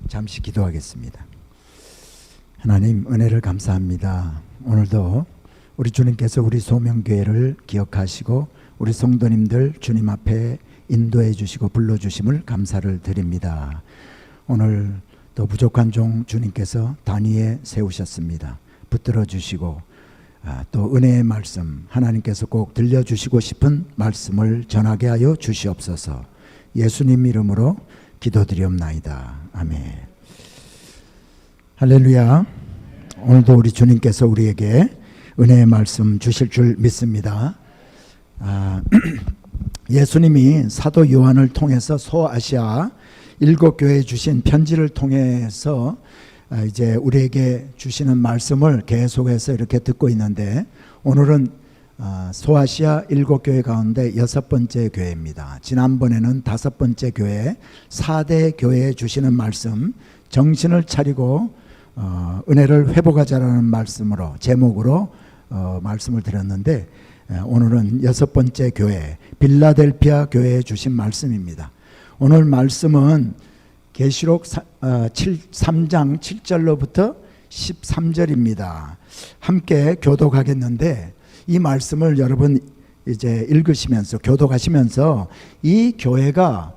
잠시 기도하겠습니다. 하나님, 은혜를 감사합니다. 오늘도 우리 주님께서 우리 소명교회를 기억하시고 우리 성도님들 주님 앞에 인도해 주시고 불러주심을 감사를 드립니다. 오늘 또 부족한 종 주님께서 단위에 세우셨습니다. 붙들어 주시고 또 은혜의 말씀, 하나님께서 꼭 들려주시고 싶은 말씀을 전하게 하여 주시옵소서. 예수님 이름으로 기도드리옵나이다. 아멘. 할렐루야. 오늘도 우리 주님께서 우리에게 은혜의 말씀 주실 줄 믿습니다. 예수님이 사도 요한을 통해서 소아시아 7교회에 주신 편지를 통해서 이제 우리에게 주시는 말씀을 계속해서 이렇게 듣고 있는데, 오늘은 소아시아 7교회 가운데 6번째 교회입니다. 지난번에는 5번째 교회 4대 교회에 주시는 말씀, 정신을 차리고 은혜를 회복하자라는 말씀으로, 제목으로 말씀을 드렸는데, 오늘은 6번째 교회 빌라델피아 교회에 주신 말씀입니다. 오늘 말씀은 계시록 3장 7절로부터 13절입니다. 함께 교독하겠는데, 이 말씀을 여러분 이제 읽으시면서 교독하시면서 이 교회가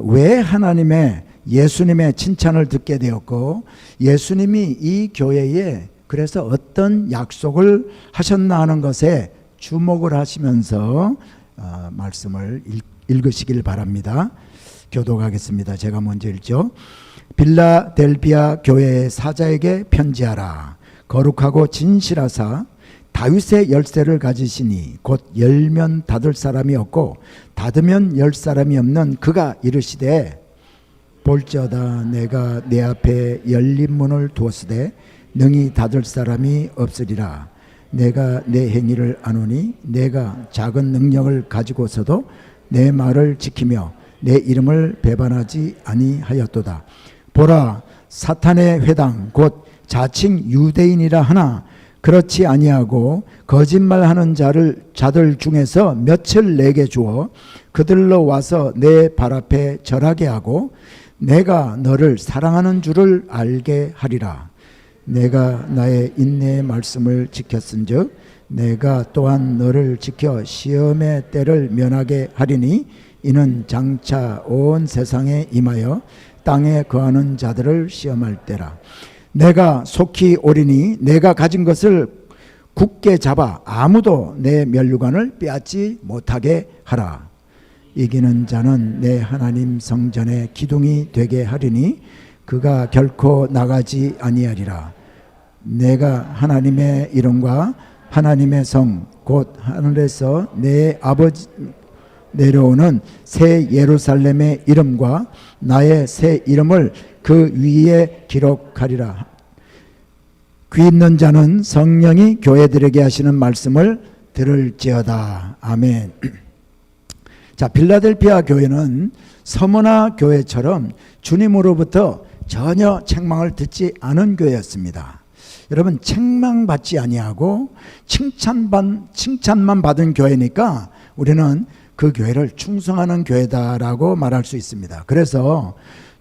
왜 하나님의 예수님의 칭찬을 듣게 되었고, 예수님이 이 교회에 그래서 어떤 약속을 하셨나 하는 것에 주목을 하시면서 말씀을 읽으시길 바랍니다. 교독하겠습니다. 제가 먼저 읽죠. 빌라델비아 교회의 사자에게 편지하라. 거룩하고 진실하사 다윗의 열쇠를 가지시니 곧 열면 닫을 사람이 없고 닫으면 열 사람이 없는 그가 이르시되, 볼지어다 내가 내 앞에 열린 문을 두었으되 능히 닫을 사람이 없으리라. 내가 내 행위를 아노니 내가 작은 능력을 가지고서도 내 말을 지키며 내 이름을 배반하지 아니하였도다. 보라, 사탄의 회당 곧 자칭 유대인이라 하나 그렇지 아니하고 거짓말하는 자들 중에서 몇을 내게 주어 그들로 와서 내 발 앞에 절하게 하고 내가 너를 사랑하는 줄을 알게 하리라. 내가 나의 인내의 말씀을 지켰은즉 내가 또한 너를 지켜 시험의 때를 면하게 하리니 이는 장차 온 세상에 임하여 땅에 거하는 자들을 시험할 때라. 내가 속히 오리니 내가 가진 것을 굳게 잡아 아무도 내 면류관을 빼앗지 못하게 하라. 이기는 자는 내 하나님 성전의 기둥이 되게 하리니 그가 결코 나가지 아니하리라. 내가 하나님의 이름과 하나님의 성 곧 하늘에서 내 아버지 내려오는 새 예루살렘의 이름과 나의 새 이름을 그 위에 기록하리라. 귀 있는 자는 성령이 교회들에게 하시는 말씀을 들을지어다. 아멘. 자, 빌라델피아 교회는 서머나 교회처럼 주님으로부터 전혀 책망을 듣지 않은 교회였습니다. 여러분, 책망받지 아니하고 칭찬만 받은 교회니까 우리는 그 교회를 충성하는 교회다라고 말할 수 있습니다. 그래서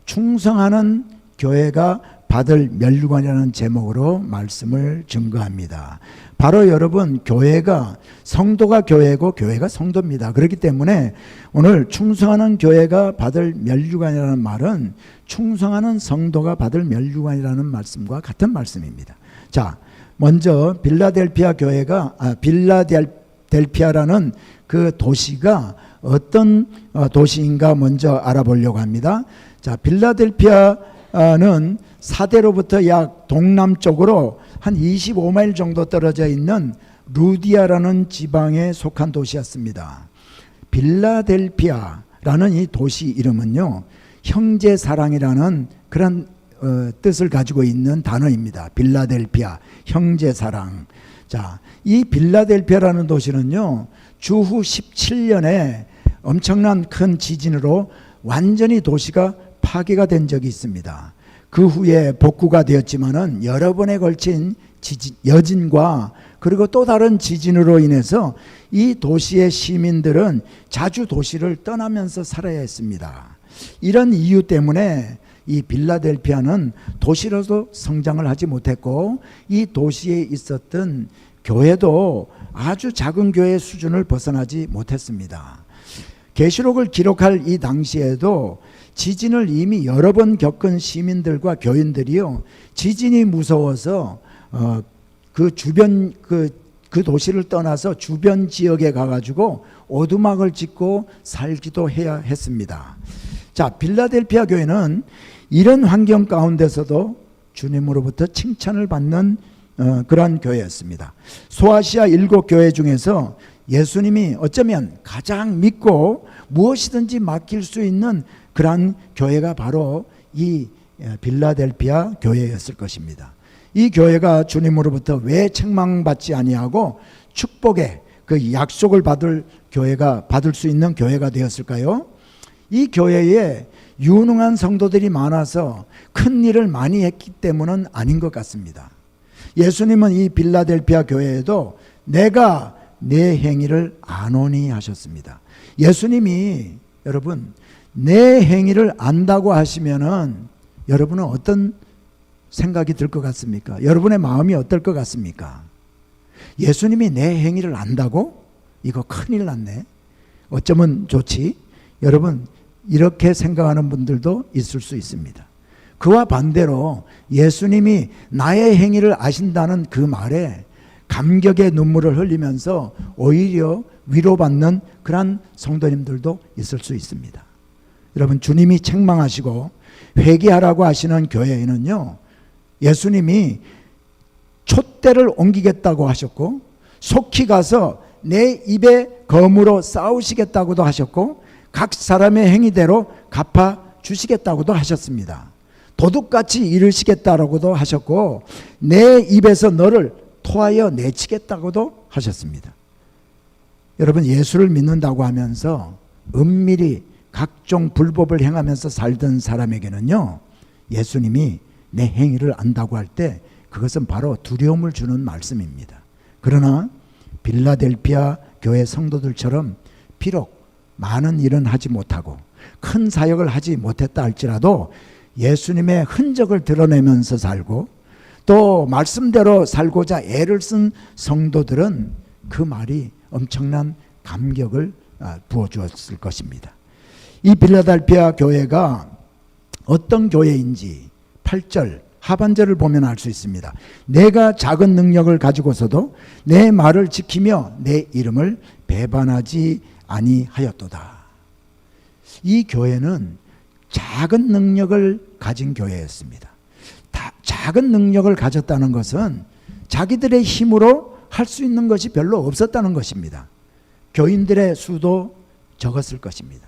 충성하는 교회가 받을 면류관이라는 제목으로 말씀을 증거합니다. 바로 여러분, 교회가 성도가 교회고 교회가 성도입니다. 그렇기 때문에 오늘 충성하는 교회가 받을 면류관이라는 말은 충성하는 성도가 받을 면류관이라는 말씀과 같은 말씀입니다. 자, 먼저 빌라델피아 교회가 빌라델피아라는 그 도시가 어떤 도시인가 먼저 알아보려고 합니다. 자, 빌라델피아는 사대로부터 약 동남쪽으로 한 25마일 정도 떨어져 있는 루디아라는 지방에 속한 도시였습니다. 빌라델피아라는 이 도시 이름은요, 형제사랑이라는 그런 뜻을 가지고 있는 단어입니다. 빌라델피아, 형제사랑. 자, 이 빌라델피아라는 도시는요, 주후 17년에 엄청난 큰 지진으로 완전히 도시가 파괴가 된 적이 있습니다. 그 후에 복구가 되었지만은 여러 번에 걸친 여진과 그리고 또 다른 지진으로 인해서 이 도시의 시민들은 자주 도시를 떠나면서 살아야 했습니다. 이런 이유 때문에 이 빌라델피아는 도시로도 성장을 하지 못했고 이 도시에 있었던 교회도 아주 작은 교회 수준을 벗어나지 못했습니다. 계시록을 기록할 이 당시에도 지진을 이미 여러 번 겪은 시민들과 교인들이요, 지진이 무서워서 그 주변 그 도시를 떠나서 주변 지역에 가가지고 오두막을 짓고 살기도 해야 했습니다. 자, 빌라델피아 교회는 이런 환경 가운데서도 주님으로부터 칭찬을 받는 그러한 교회였습니다. 소아시아 7교회 중에서 예수님이 어쩌면 가장 믿고 무엇이든지 맡길 수 있는 그러한 교회가 바로 이 빌라델피아 교회였을 것입니다. 이 교회가 주님으로부터 왜 책망받지 아니하고 축복의 그 약속을 받을 수 있는 교회가 되었을까요? 이 교회에 유능한 성도들이 많아서 큰 일을 많이 했기 때문은 아닌 것 같습니다. 예수님은 이 빌라델피아 교회에도 내가 내 행위를 아노니 하셨습니다. 예수님이 여러분 내 행위를 안다고 하시면은 여러분은 어떤 생각이 들 것 같습니까? 여러분의 마음이 어떨 것 같습니까? 예수님이 내 행위를 안다고? 이거 큰일 났네. 어쩌면 좋지? 여러분 이렇게 생각하는 분들도 있을 수 있습니다. 그와 반대로 예수님이 나의 행위를 아신다는 그 말에 감격의 눈물을 흘리면서 오히려 위로받는 그런 성도님들도 있을 수 있습니다. 여러분 주님이 책망하시고 회개하라고 하시는 교회에는요, 예수님이 촛대를 옮기겠다고 하셨고 속히 가서 내 입에 검으로 싸우시겠다고도 하셨고 각 사람의 행위대로 갚아주시겠다고도 하셨습니다. 도둑같이 이르시겠다라고도 하셨고 내 입에서 너를 토하여 내치겠다고도 하셨습니다. 여러분 예수를 믿는다고 하면서 은밀히 각종 불법을 행하면서 살던 사람에게는요, 예수님이 내 행위를 안다고 할 때 그것은 바로 두려움을 주는 말씀입니다. 그러나 빌라델피아 교회 성도들처럼 비록 많은 일은 하지 못하고 큰 사역을 하지 못했다 할지라도 예수님의 흔적을 드러내면서 살고 또 말씀대로 살고자 애를 쓴 성도들은 그 말이 엄청난 감격을 부어주었을 것입니다. 이 빌라델피아 교회가 어떤 교회인지 8절 하반절을 보면 알 수 있습니다. 내가 작은 능력을 가지고서도 내 말을 지키며 내 이름을 배반하지 아니하였도다. 이 교회는 작은 능력을 가진 교회였습니다. 작은 능력을 가졌다는 것은 자기들의 힘으로 할 수 있는 것이 별로 없었다는 것입니다. 교인들의 수도 적었을 것입니다.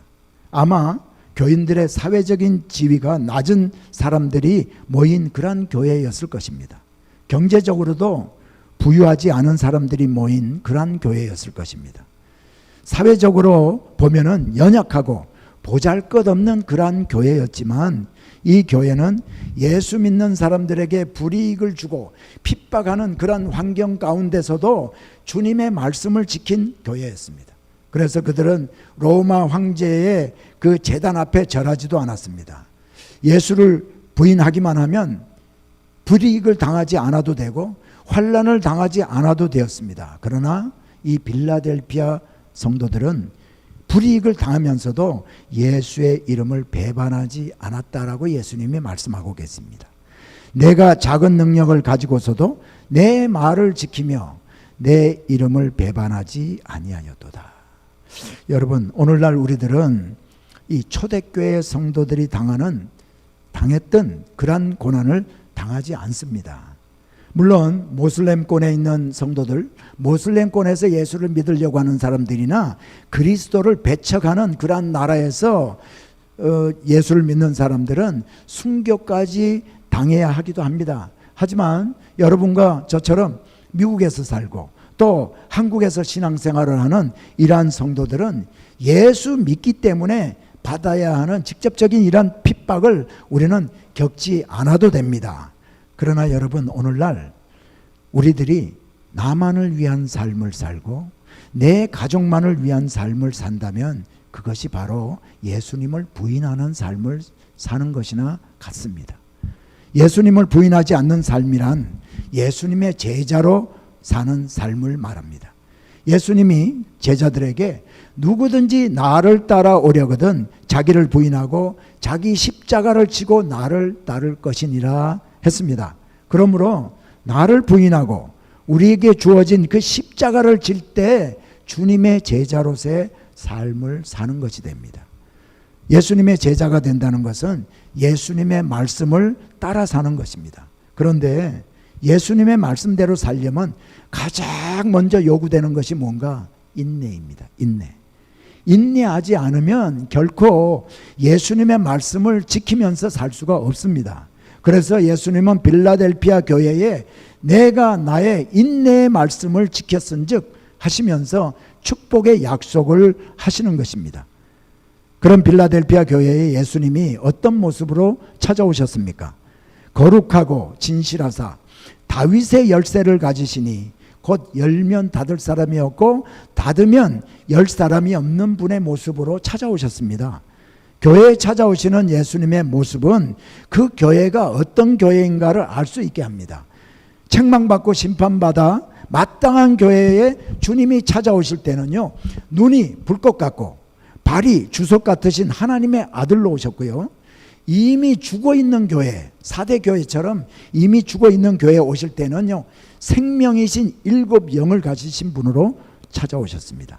아마 교인들의 사회적인 지위가 낮은 사람들이 모인 그런 교회였을 것입니다. 경제적으로도 부유하지 않은 사람들이 모인 그런 교회였을 것입니다. 사회적으로 보면은 연약하고 보잘것없는 그러한 교회였지만 이 교회는 예수 믿는 사람들에게 불이익을 주고 핍박하는 그런 환경 가운데서도 주님의 말씀을 지킨 교회였습니다. 그래서 그들은 로마 황제의 그 제단 앞에 절하지도 않았습니다. 예수를 부인하기만 하면 불이익을 당하지 않아도 되고 환난을 당하지 않아도 되었습니다. 그러나 이 빌라델피아 성도들은 불이익을 당하면서도 예수의 이름을 배반하지 않았다라고 예수님이 말씀하고 계십니다. 내가 작은 능력을 가지고서도 내 말을 지키며 내 이름을 배반하지 아니하였도다. 여러분 오늘날 우리들은 이 초대교회 성도들이 당했던 그러한 고난을 당하지 않습니다. 물론 모슬렘권에 있는 성도들, 모슬렘권에서 예수를 믿으려고 하는 사람들이나 그리스도를 배척하는 그러한 나라에서 예수를 믿는 사람들은 순교까지 당해야 하기도 합니다. 하지만 여러분과 저처럼 미국에서 살고 또 한국에서 신앙생활을 하는 이러한 성도들은 예수 믿기 때문에 받아야 하는 직접적인 이러한 핍박을 우리는 겪지 않아도 됩니다. 그러나 여러분 오늘날 우리들이 나만을 위한 삶을 살고 내 가족만을 위한 삶을 산다면 그것이 바로 예수님을 부인하는 삶을 사는 것이나 같습니다. 예수님을 부인하지 않는 삶이란 예수님의 제자로 사는 삶을 말합니다. 예수님이 제자들에게 누구든지 나를 따라오려거든 자기를 부인하고 자기 십자가를 지고 나를 따를 것이니라 했습니다. 그러므로 나를 부인하고 우리에게 주어진 그 십자가를 질 때 주님의 제자로서의 삶을 사는 것이 됩니다. 예수님의 제자가 된다는 것은 예수님의 말씀을 따라 사는 것입니다. 그런데 예수님의 말씀대로 살려면 가장 먼저 요구되는 것이 뭔가? 인내입니다. 인내하지 않으면 결코 예수님의 말씀을 지키면서 살 수가 없습니다. 그래서 예수님은 빌라델피아 교회에 내가 나의 인내의 말씀을 지켰은즉 하시면서 축복의 약속을 하시는 것입니다. 그런 빌라델피아 교회에 예수님이 어떤 모습으로 찾아오셨습니까? 거룩하고 진실하사 다윗의 열쇠를 가지시니 곧 열면 닫을 사람이 없고 닫으면 열 사람이 없는 분의 모습으로 찾아오셨습니다. 교회에 찾아오시는 예수님의 모습은 그 교회가 어떤 교회인가를 알 수 있게 합니다. 책망받고 심판받아 마땅한 교회에 주님이 찾아오실 때는요, 눈이 불꽃 같고 발이 주석 같으신 하나님의 아들로 오셨고요, 이미 죽어있는 교회, 4대 교회처럼 이미 죽어있는 교회에 오실 때는요, 생명이신 7 영을 가지신 분으로 찾아오셨습니다.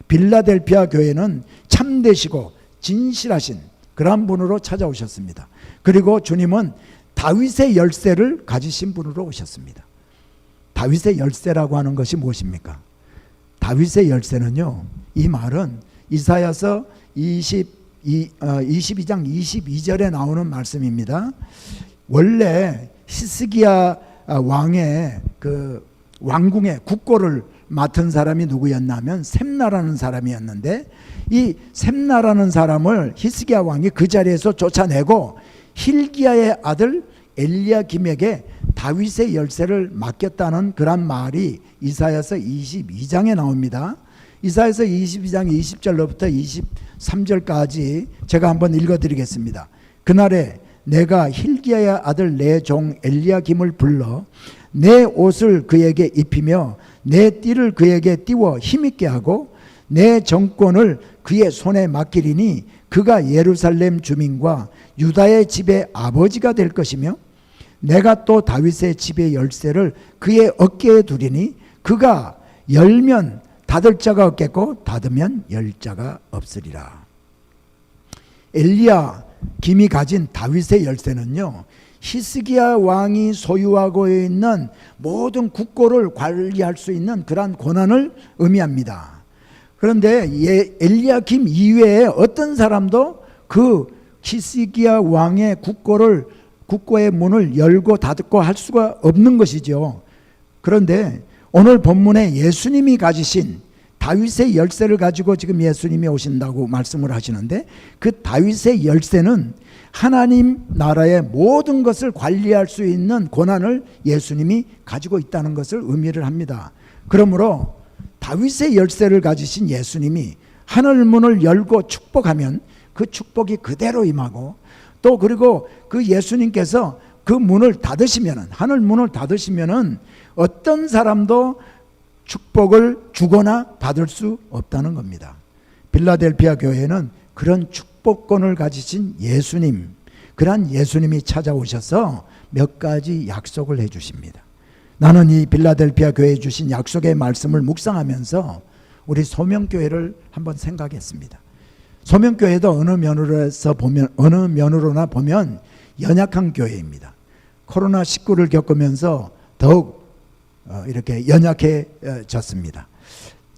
빌라델피아 교회는 참되시고 진실하신 그러한 분으로 찾아오셨습니다. 그리고 주님은 다윗의 열쇠를 가지신 분으로 오셨습니다. 다윗의 열쇠라고 하는 것이 무엇입니까? 다윗의 열쇠는요, 이 말은 이사야서 22장 22절에 나오는 말씀입니다. 원래 히스기야 왕의 그 왕궁의 국고를 맡은 사람이 누구였냐면 셈나라는 사람이었는데, 이 셈나라는 사람을 히스기야 왕이 그 자리에서 쫓아내고 힐기야의 아들 엘리야김에게 다윗의 열쇠를 맡겼다는 그런 말이 이사야서 22장에 나옵니다. 이사야서 22장 20절로부터 23절까지 제가 한번 읽어드리겠습니다. 그날에 내가 힐기야의 아들 내 종 엘리야김을 불러 내 옷을 그에게 입히며 내 띠를 그에게 띄워 힘있게 하고 내 정권을 그의 손에 맡기리니 그가 예루살렘 주민과 유다의 집의 아버지가 될 것이며 내가 또 다윗의 집의 열쇠를 그의 어깨에 두리니 그가 열면 닫을 자가 없겠고 닫으면 열 자가 없으리라. 엘리야김이 가진 다윗의 열쇠는요, 히스기야 왕이 소유하고 있는 모든 국고를 관리할 수 있는 그러한 권한을 의미합니다. 그런데 엘리야김 이외에 어떤 사람도 그 히스기야 왕의 국고의 문을 열고 닫고 할 수가 없는 것이죠. 그런데 오늘 본문에 예수님이 가지신 다윗의 열쇠를 가지고 지금 예수님이 오신다고 말씀을 하시는데, 그 다윗의 열쇠는 하나님 나라의 모든 것을 관리할 수 있는 권한을 예수님이 가지고 있다는 것을 의미를 합니다. 그러므로 다윗의 열쇠를 가지신 예수님이 하늘 문을 열고 축복하면 그 축복이 그대로 임하고, 또 그리고 그 예수님께서 그 문을 닫으시면은, 하늘 문을 닫으시면은 어떤 사람도 축복을 주거나 받을 수 없다는 겁니다. 빌라델피아 교회는 그런 축복권을 가지신 예수님, 그러한 예수님이 찾아오셔서 몇 가지 약속을 해 주십니다. 나는 이 빌라델피아 교회에 주신 약속의 말씀을 묵상하면서 우리 소명교회를 한번 생각했습니다. 소명교회도 어느 면으로나 보면 연약한 교회입니다. 코로나19를 겪으면서 더욱 이렇게 연약해졌습니다.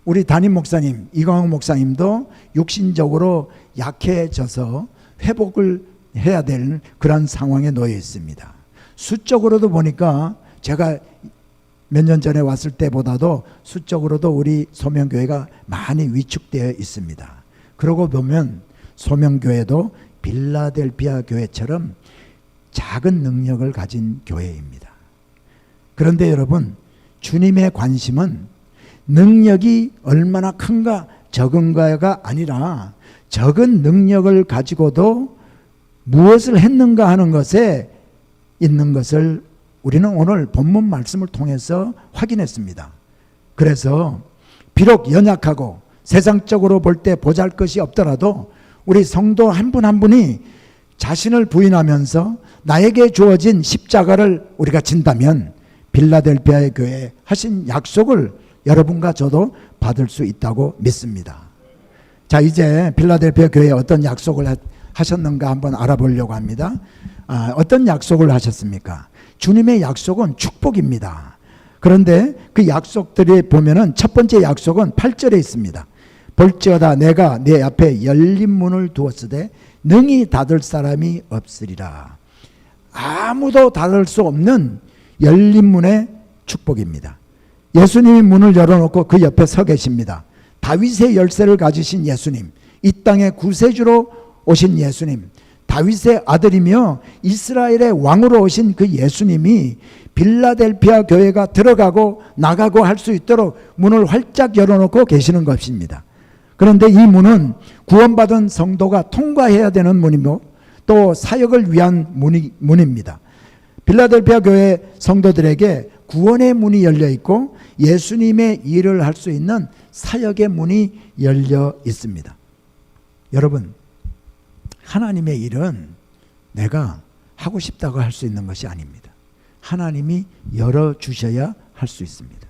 우리 담임 목사님 이광욱 목사님도 육신적으로 약해져서 회복을 해야 될 그런 상황에 놓여 있습니다. 수적으로도 보니까 제가 몇 년 전에 왔을 때보다도 수적으로도 우리 소명교회가 많이 위축되어 있습니다. 그러고 보면 소명교회도 빌라델피아 교회처럼 작은 능력을 가진 교회입니다. 그런데 여러분, 주님의 관심은 능력이 얼마나 큰가 적은가가 아니라 적은 능력을 가지고도 무엇을 했는가 하는 것에 있는 것을 우리는 오늘 본문 말씀을 통해서 확인했습니다. 그래서 비록 연약하고 세상적으로 볼 때 보잘것이 없더라도 우리 성도 한 분 한 분이 자신을 부인하면서 나에게 주어진 십자가를 우리가 진다면 빌라델피아의 교회에 하신 약속을 여러분과 저도 받을 수 있다고 믿습니다. 자, 이제 빌라델피아 교회에 어떤 약속을 하셨는가 한번 알아보려고 합니다. 어떤 약속을 하셨습니까? 주님의 약속은 축복입니다. 그런데 그 약속들이 보면은 첫 번째 약속은 8절에 있습니다. 볼지어다 내가 네 앞에 열린 문을 두었으되 능히 닫을 사람이 없으리라. 아무도 닫을 수 없는 열린 문의 축복입니다. 예수님이 문을 열어놓고 그 옆에 서 계십니다. 다윗의 열쇠를 가지신 예수님, 이 땅의 구세주로 오신 예수님, 다윗의 아들이며 이스라엘의 왕으로 오신 그 예수님이 빌라델피아 교회가 들어가고 나가고 할 수 있도록 문을 활짝 열어놓고 계시는 것입니다. 그런데 이 문은 구원받은 성도가 통과해야 되는 문이고 또 사역을 위한 문입니다. 빌라델피아 교회 성도들에게 구원의 문이 열려 있고 예수님의 일을 할 수 있는 사역의 문이 열려 있습니다. 여러분, 하나님의 일은 내가 하고 싶다고 할 수 있는 것이 아닙니다. 하나님이 열어주셔야 할 수 있습니다.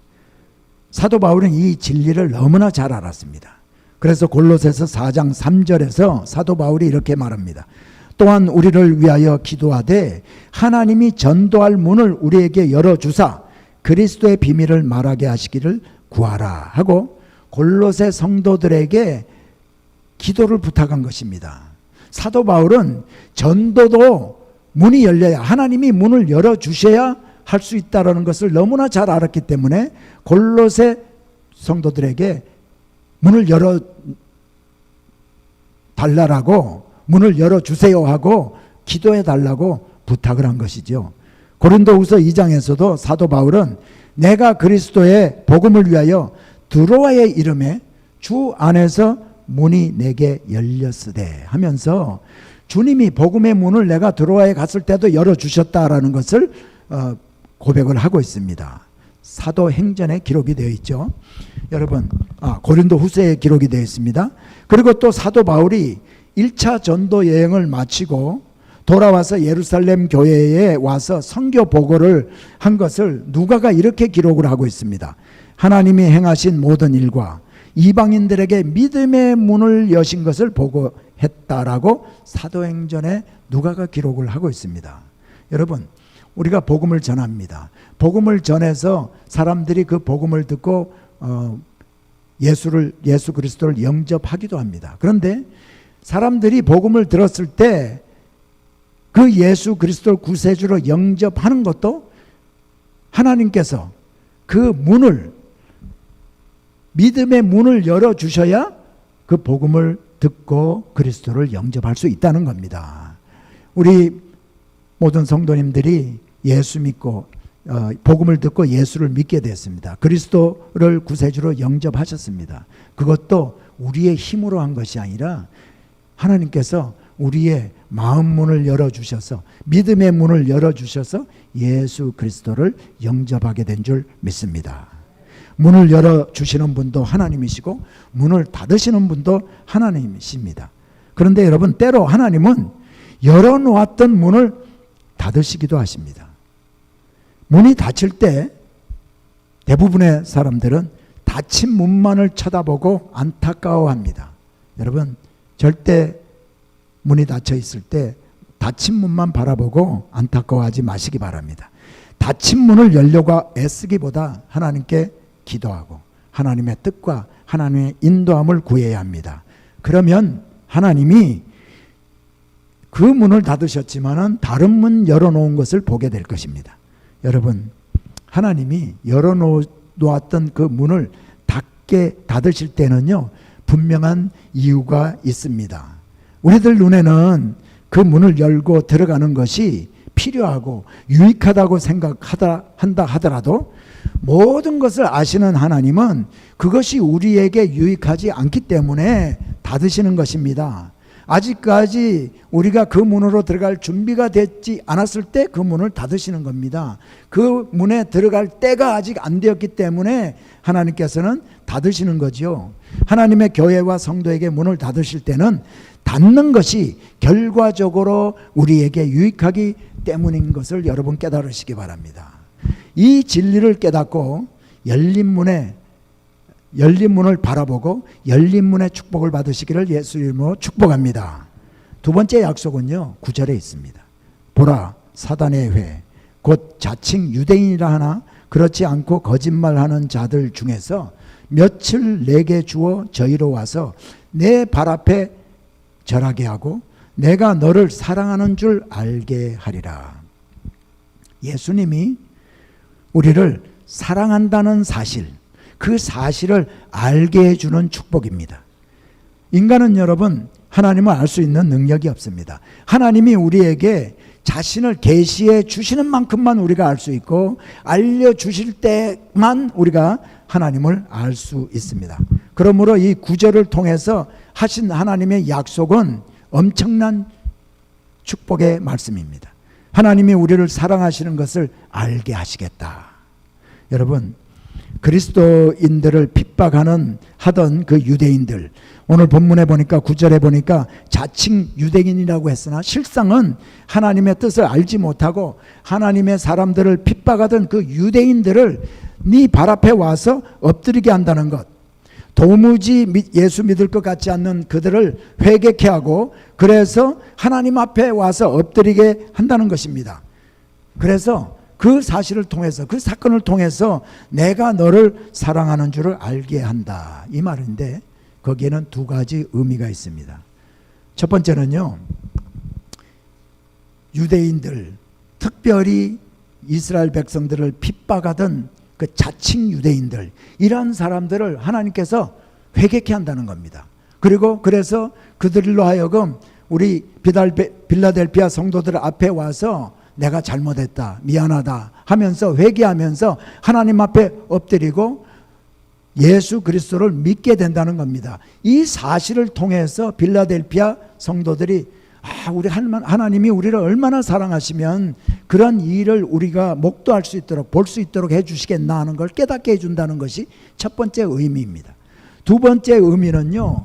사도 바울은 이 진리를 너무나 잘 알았습니다. 그래서 골로새서 4장 3절에서 사도 바울이 이렇게 말합니다. 또한 우리를 위하여 기도하되 하나님이 전도할 문을 우리에게 열어주사 그리스도의 비밀을 말하게 하시기를 구하라 하고 골로새 성도들에게 기도를 부탁한 것입니다. 사도 바울은 전도도 문이 열려야, 하나님이 문을 열어주셔야 할 수 있다는 것을 너무나 잘 알았기 때문에 골로새 성도들에게 문을 열어달라고, 문을 열어주세요 하고 기도해 달라고 부탁을 한 것이죠. 고린도후서 2장에서도 사도 바울은 내가 그리스도의 복음을 위하여 드로아의 이름에 주 안에서 문이 내게 열렸으되 하면서 주님이 복음의 문을 내가 드로아에 갔을 때도 열어주셨다라는 것을 고백을 하고 있습니다. 사도행전에 기록이 되어 있죠. 여러분, 고린도후서에 기록이 되어 있습니다. 그리고 또 사도 바울이 1차 전도 여행을 마치고 돌아와서 예루살렘 교회에 와서 선교 보고를 한 것을 누가가 이렇게 기록을 하고 있습니다. 하나님이 행하신 모든 일과 이방인들에게 믿음의 문을 여신 것을 보고했다라고 사도행전에 누가가 기록을 하고 있습니다. 여러분, 우리가 복음을 전합니다. 복음을 전해서 사람들이 그 복음을 듣고 예수 그리스도를 영접하기도 합니다. 그런데 사람들이 복음을 들었을 때 그 예수 그리스도를 구세주로 영접하는 것도 하나님께서 그 문을, 믿음의 문을 열어주셔야 그 복음을 듣고 그리스도를 영접할 수 있다는 겁니다. 우리 모든 성도님들이 예수 믿고 복음을 듣고 예수를 믿게 됐습니다. 그리스도를 구세주로 영접하셨습니다. 그것도 우리의 힘으로 한 것이 아니라 하나님께서 우리의 마음 문을 열어주셔서, 믿음의 문을 열어주셔서 예수 그리스도를 영접하게 된 줄 믿습니다. 문을 열어주시는 분도 하나님이시고 문을 닫으시는 분도 하나님이십니다. 그런데 여러분, 때로 하나님은 열어놓았던 문을 닫으시기도 하십니다. 문이 닫힐 때 대부분의 사람들은 닫힌 문만을 쳐다보고 안타까워합니다. 여러분, 절대 문이 닫혀 있을 때 닫힌 문만 바라보고 안타까워하지 마시기 바랍니다. 닫힌 문을 열려고 애쓰기보다 하나님께 기도하고 하나님의 뜻과 하나님의 인도함을 구해야 합니다. 그러면 하나님이 그 문을 닫으셨지만은 다른 문 열어놓은 것을 보게 될 것입니다. 여러분, 하나님이 열어놓았던 그 문을 닫으실 때는요, 분명한 이유가 있습니다. 우리들 눈에는 그 문을 열고 들어가는 것이 필요하고 유익하다고 생각한다 하더라도 모든 것을 아시는 하나님은 그것이 우리에게 유익하지 않기 때문에 닫으시는 것입니다. 아직까지 우리가 그 문으로 들어갈 준비가 됐지 않았을 때 그 문을 닫으시는 겁니다. 그 문에 들어갈 때가 아직 안 되었기 때문에 하나님께서는 닫으시는 거죠. 하나님의 교회와 성도에게 문을 닫으실 때는 닫는 것이 결과적으로 우리에게 유익하기 때문인 것을 여러분 깨달으시기 바랍니다. 이 진리를 깨닫고 열린 문을 바라보고 열린 문의 축복을 받으시기를 예수 이름으로 축복합니다. 두 번째 약속은요, 9절에 있습니다. 보라, 사단의 회, 곧 자칭 유대인이라 하나 그렇지 않고 거짓말하는 자들 중에서 며칠 내게 주어 저희로 와서 내 발 앞에 절하게 하고 내가 너를 사랑하는 줄 알게 하리라. 예수님이 우리를 사랑한다는 사실, 그 사실을 알게 해주는 축복입니다. 인간은 여러분 하나님을 알 수 있는 능력이 없습니다. 하나님이 우리에게 자신을 계시해 주시는 만큼만 우리가 알 수 있고 알려주실 때만 우리가 하나님을 알 수 있습니다. 그러므로 이 구절을 통해서 하신 하나님의 약속은 엄청난 축복의 말씀입니다. 하나님이 우리를 사랑하시는 것을 알게 하시겠다. 여러분, 그리스도인들을 하던 그 유대인들, 오늘 본문에 보니까 9절에 보니까 자칭 유대인이라고 했으나 실상은 하나님의 뜻을 알지 못하고 하나님의 사람들을 핍박하던 그 유대인들을 네 발 앞에 와서 엎드리게 한다는 것, 도무지 예수 믿을 것 같지 않는 그들을 회개케 하고 그래서 하나님 앞에 와서 엎드리게 한다는 것입니다. 그래서 그 사실을 통해서, 그 사건을 통해서 내가 너를 사랑하는 줄을 알게 한다, 이 말인데 거기에는 두 가지 의미가 있습니다. 첫 번째는요, 유대인들, 특별히 이스라엘 백성들을 핍박하던 그 자칭 유대인들, 이러한 사람들을 하나님께서 회개케 한다는 겁니다. 그리고 그래서 그들로 하여금 우리 빌라델피아 성도들 앞에 와서 내가 잘못했다, 미안하다 하면서 회개하면서 하나님 앞에 엎드리고 예수 그리스도를 믿게 된다는 겁니다. 이 사실을 통해서 빌라델피아 성도들이 우리 하나님이 우리를 얼마나 사랑하시면 그런 일을 우리가 목도할 수 있도록, 볼 수 있도록 해주시겠나 하는 걸 깨닫게 해준다는 것이 첫 번째 의미입니다. 두 번째 의미는요,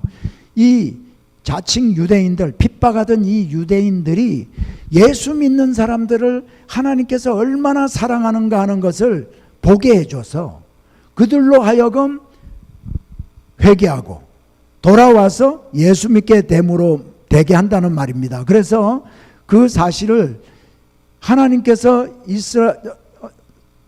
이 자칭 유대인들, 핍박하던 이 유대인들이 예수 믿는 사람들을 하나님께서 얼마나 사랑하는가 하는 것을 보게 해줘서 그들로 하여금 회개하고 돌아와서 예수 믿게 되게 한다는 말입니다. 그래서 그 사실을 하나님께서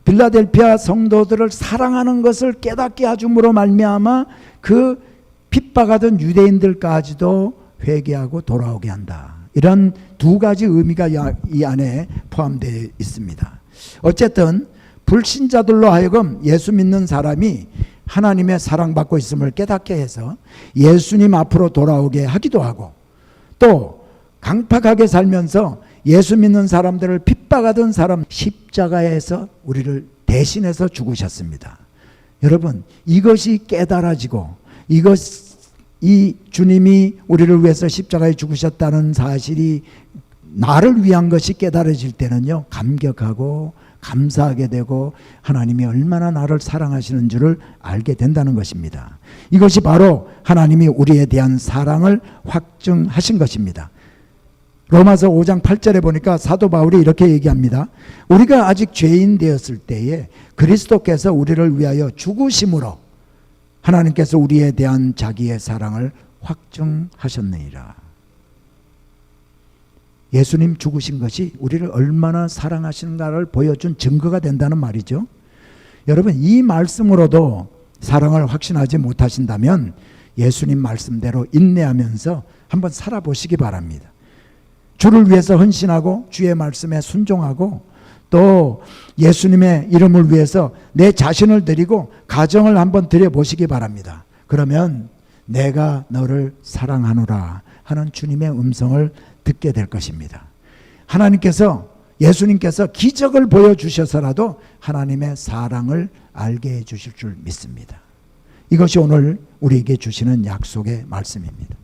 빌라델피아 성도들을 사랑하는 것을 깨닫게 하줌으로 말미암아 그 핍박하던 유대인들까지도 회개하고 돌아오게 한다. 이런 두 가지 의미가 이 안에 포함되어 있습니다. 어쨌든 불신자들로 하여금 예수 믿는 사람이 하나님의 사랑받고 있음을 깨닫게 해서 예수님 앞으로 돌아오게 하기도 하고, 또 강팍하게 살면서 예수 믿는 사람들을 핍박하던 사람, 십자가에서 우리를 대신해서 죽으셨습니다. 여러분, 이것이 깨달아지고 이 주님이 우리를 위해서 십자가에 죽으셨다는 사실이 나를 위한 것이 깨달아질 때는요, 감격하고 감사하게 되고 하나님이 얼마나 나를 사랑하시는 줄을 알게 된다는 것입니다. 이것이 바로 하나님이 우리에 대한 사랑을 확증하신 것입니다. 로마서 5장 8절에 보니까 사도 바울이 이렇게 얘기합니다. 우리가 아직 죄인 되었을 때에 그리스도께서 우리를 위하여 죽으심으로 하나님께서 우리에 대한 자기의 사랑을 확증하셨느니라. 예수님 죽으신 것이 우리를 얼마나 사랑하시는가를 보여준 증거가 된다는 말이죠. 여러분, 이 말씀으로도 사랑을 확신하지 못하신다면 예수님 말씀대로 인내하면서 한번 살아보시기 바랍니다. 주를 위해서 헌신하고 주의 말씀에 순종하고 또 예수님의 이름을 위해서 내 자신을 드리고 가정을 한번 드려보시기 바랍니다. 그러면 내가 너를 사랑하노라 하는 주님의 음성을 듣게 될 것입니다. 예수님께서 기적을 보여주셔서라도 하나님의 사랑을 알게 해주실 줄 믿습니다. 이것이 오늘 우리에게 주시는 약속의 말씀입니다.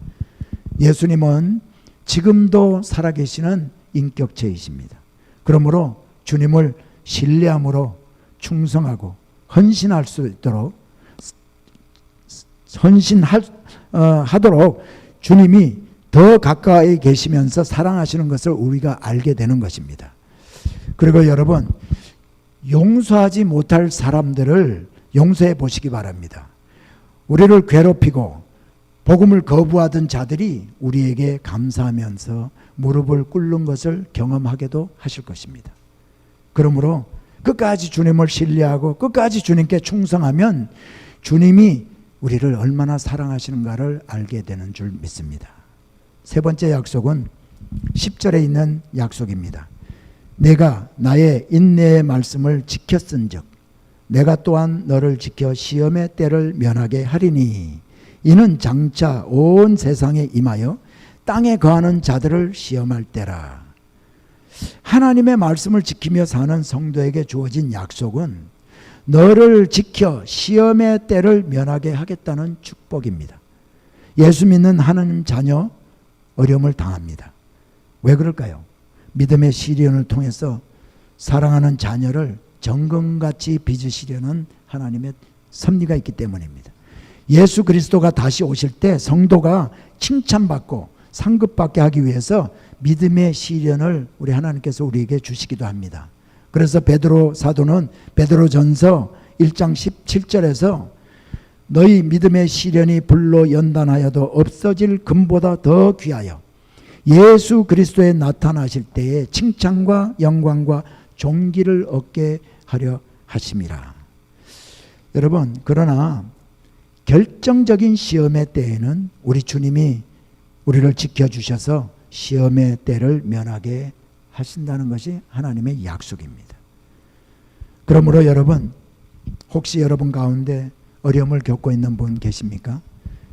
예수님은 지금도 살아계시는 인격체이십니다. 그러므로 주님을 신뢰함으로 충성하고 헌신할 수 있도록 하도록 주님이 더 가까이 계시면서 사랑하시는 것을 우리가 알게 되는 것입니다. 그리고 여러분, 용서하지 못할 사람들을 용서해 보시기 바랍니다. 우리를 괴롭히고 복음을 거부하던 자들이 우리에게 감사하면서 무릎을 꿇는 것을 경험하게도 하실 것입니다. 그러므로 끝까지 주님을 신뢰하고 끝까지 주님께 충성하면 주님이 우리를 얼마나 사랑하시는가를 알게 되는 줄 믿습니다. 세 번째 약속은 10절에 있는 약속입니다. 내가 나의 인내의 말씀을 지켰은즉 내가 또한 너를 지켜 시험의 때를 면하게 하리니 이는 장차 온 세상에 임하여 땅에 거하는 자들을 시험할 때라. 하나님의 말씀을 지키며 사는 성도에게 주어진 약속은 너를 지켜 시험의 때를 면하게 하겠다는 축복입니다. 예수 믿는 하나님 자녀 어려움을 당합니다. 왜 그럴까요? 믿음의 시련을 통해서 사랑하는 자녀를 정금같이 빚으시려는 하나님의 섭리가 있기 때문입니다. 예수 그리스도가 다시 오실 때 성도가 칭찬받고 상급받게 하기 위해서 믿음의 시련을 우리 하나님께서 우리에게 주시기도 합니다. 그래서 베드로 사도는 베드로전서 1장 17절에서 너희 믿음의 시련이 불로 연단하여도 없어질 금보다 더 귀하여 예수 그리스도에 나타나실 때에 칭찬과 영광과 존귀를 얻게 하려 하심이라. 여러분, 그러나 결정적인 시험의 때에는 우리 주님이 우리를 지켜주셔서 시험의 때를 면하게 하신다는 것이 하나님의 약속입니다. 그러므로 여러분, 혹시 여러분 가운데 어려움을 겪고 있는 분 계십니까?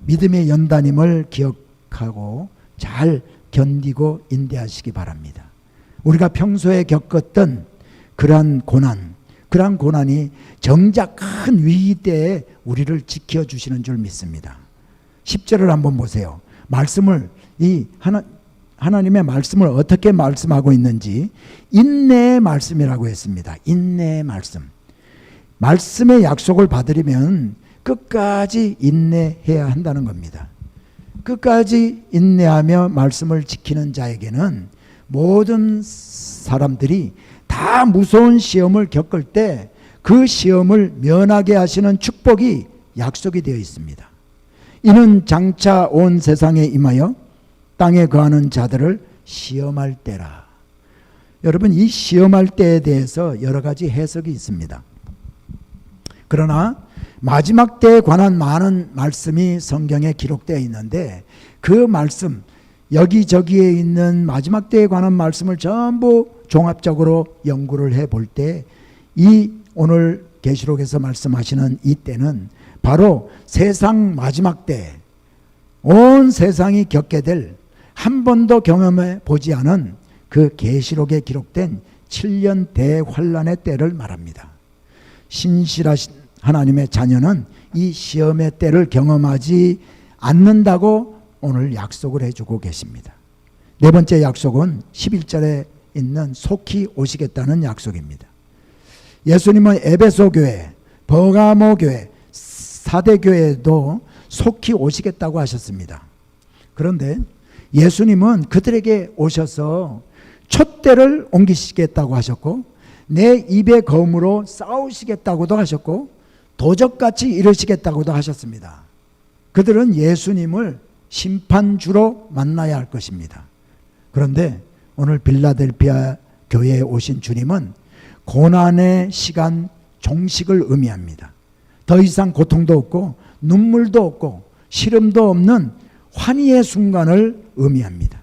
믿음의 연단임을 기억하고 잘 견디고 인내하시기 바랍니다. 우리가 평소에 겪었던 그러한 고난이 정작 큰 위기 때에 우리를 지켜주시는 줄 믿습니다. 10절을 한번 보세요. 하나님의 말씀을 어떻게 말씀하고 있는지 인내의 말씀이라고 했습니다. 인내의 말씀. 말씀의 약속을 받으려면 끝까지 인내해야 한다는 겁니다. 끝까지 인내하며 말씀을 지키는 자에게는 모든 사람들이 다 무서운 시험을 겪을 때 그 시험을 면하게 하시는 축복이 약속이 되어 있습니다. 이는 장차 온 세상에 임하여 땅에 거하는 자들을 시험할 때라. 여러분, 이 시험할 때에 대해서 여러 가지 해석이 있습니다. 그러나 마지막 때에 관한 많은 말씀이 성경에 기록되어 있는데 그 말씀, 여기저기에 있는 마지막 때에 관한 말씀을 전부 종합적으로 연구를 해볼 때 이 오늘 계시록에서 말씀하시는 이 때는 바로 세상 마지막 때, 온 세상이 겪게 될 한 번도 경험해 보지 않은 그 계시록에 기록된 7년 대환란의 때를 말합니다. 신실하신 하나님의 자녀는 이 시험의 때를 경험하지 않는다고 오늘 약속을 해주고 계십니다. 네 번째 약속은 11절에 있는 속히 오시겠다는 약속입니다. 예수님은 에베소 교회, 버가모 교회, 사대 교회에도 속히 오시겠다고 하셨습니다. 그런데 예수님은 그들에게 오셔서 촛대를 옮기시겠다고 하셨고 내 입의 검으로 싸우시겠다고도 하셨고 도적같이 이르시겠다고도 하셨습니다. 그들은 예수님을 심판주로 만나야 할 것입니다. 그런데 오늘 빌라델피아 교회에 오신 주님은 고난의 시간 종식을 의미합니다. 더 이상 고통도 없고 눈물도 없고 시름도 없는 환희의 순간을 의미합니다.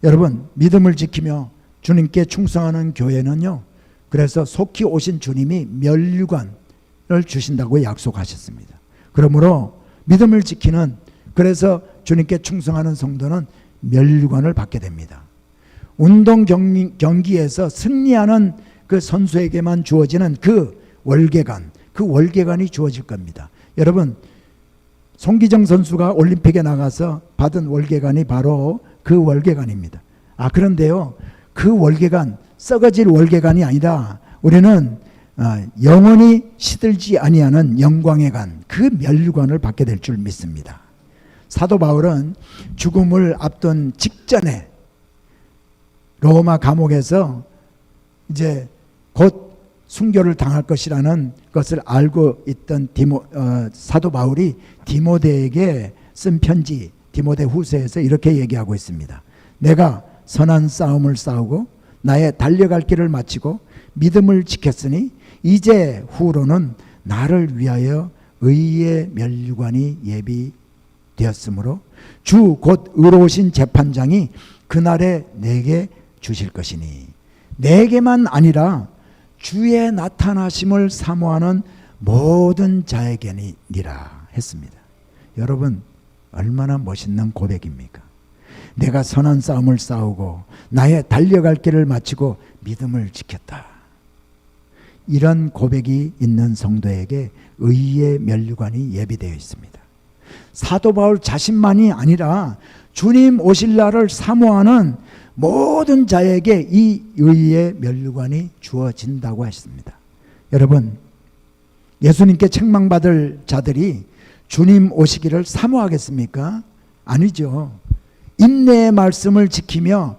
여러분, 믿음을 지키며 주님께 충성하는 교회는요, 그래서 속히 오신 주님이 면류관을 주신다고 약속하셨습니다. 그러므로 믿음을 지키는, 그래서 주님께 충성하는 성도는 면류관을 받게 됩니다. 운동 경기에서 승리하는 그 선수에게만 주어지는 그 월계관이 주어질 겁니다. 여러분, 송기정 선수가 올림픽에 나가서 받은 월계관이 바로 그 월계관입니다. 그런데요, 그 월계관, 썩어질 월계관이 아니라 우리는 영원히 시들지 아니하는 영광의 관, 그 면류관을 받게 될 줄 믿습니다. 사도 바울은 죽음을 앞둔 직전에 로마 감옥에서 이제 곧 순교를 당할 것이라는 것을 알고 있던 사도 바울이 디모데에게 쓴 편지 디모데 후서에서 이렇게 얘기하고 있습니다. 내가 선한 싸움을 싸우고 나의 달려갈 길을 마치고 믿음을 지켰으니 이제 후로는 나를 위하여 의의 면류관이 예비되었으므로 주 곧 의로우신 재판장이 그날에 내게 주실 것이니 내게만 아니라 주의 나타나심을 사모하는 모든 자에게니라 했습니다. 여러분, 얼마나 멋있는 고백입니까? 내가 선한 싸움을 싸우고 나의 달려갈 길을 마치고 믿음을 지켰다. 이런 고백이 있는 성도에게 의의 면류관이 예비되어 있습니다. 사도 바울 자신만이 아니라 주님 오실 날을 사모하는 모든 자에게 이 의의 면류관이 주어진다고 했습니다. 여러분, 예수님께 책망받을 자들이 주님 오시기를 사모하겠습니까? 아니죠. 인내의 말씀을 지키며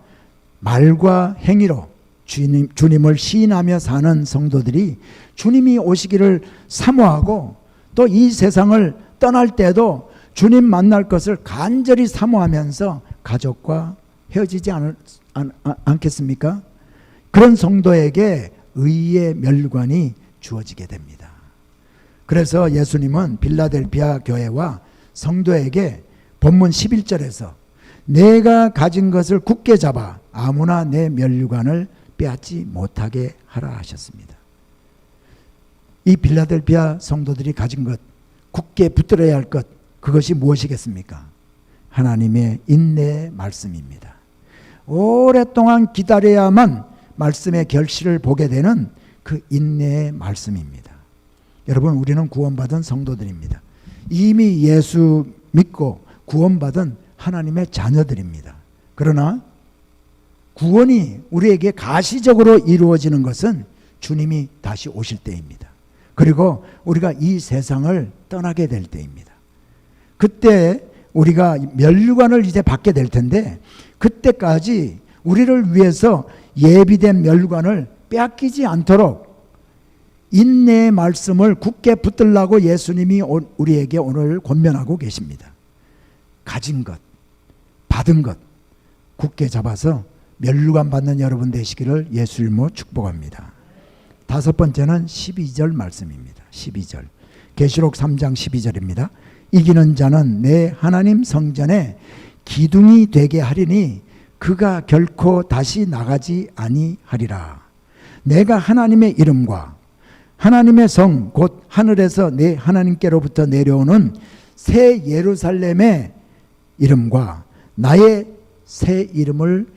말과 행위로 주님을 시인하며 사는 성도들이 주님이 오시기를 사모하고 또 이 세상을 떠날 때도 주님 만날 것을 간절히 사모하면서 가족과 헤어지지 않겠습니까? 그런 성도에게 의의 면류관이 주어지게 됩니다. 그래서 예수님은 빌라델피아 교회와 성도에게 본문 11절에서 내가 가진 것을 굳게 잡아 아무나 내 면류관을 빼앗지 못하게 하라 하셨습니다. 이 빌라델피아 성도들이 가진 것, 굳게 붙들어야 할 것, 그것이 무엇이겠습니까? 하나님의 인내의 말씀입니다. 오랫동안 기다려야만 말씀의 결실을 보게 되는 그 인내의 말씀입니다. 여러분, 우리는 구원받은 성도들입니다. 이미 예수 믿고 구원받은 하나님의 자녀들입니다. 그러나 구원이 우리에게 가시적으로 이루어지는 것은 주님이 다시 오실 때입니다. 그리고 우리가 이 세상을 떠나게 될 때입니다. 그때 우리가 면류관을 이제 받게 될 텐데 그때까지 우리를 위해서 예비된 면류관을 빼앗기지 않도록 인내의 말씀을 굳게 붙들라고 예수님이 우리에게 오늘 권면하고 계십니다. 가진 것, 받은 것 굳게 잡아서 면류관 받는 여러분 되시기를 예수 이름으로 축복합니다. 다섯 번째는 12절 말씀입니다. 12절. 계시록 3장 12절입니다. 이기는 자는 내 하나님 성전에 기둥이 되게 하리니 그가 결코 다시 나가지 아니하리라. 내가 하나님의 이름과 하나님의 성 곧 하늘에서 내 하나님께로부터 내려오는 새 예루살렘의 이름과 나의 새 이름을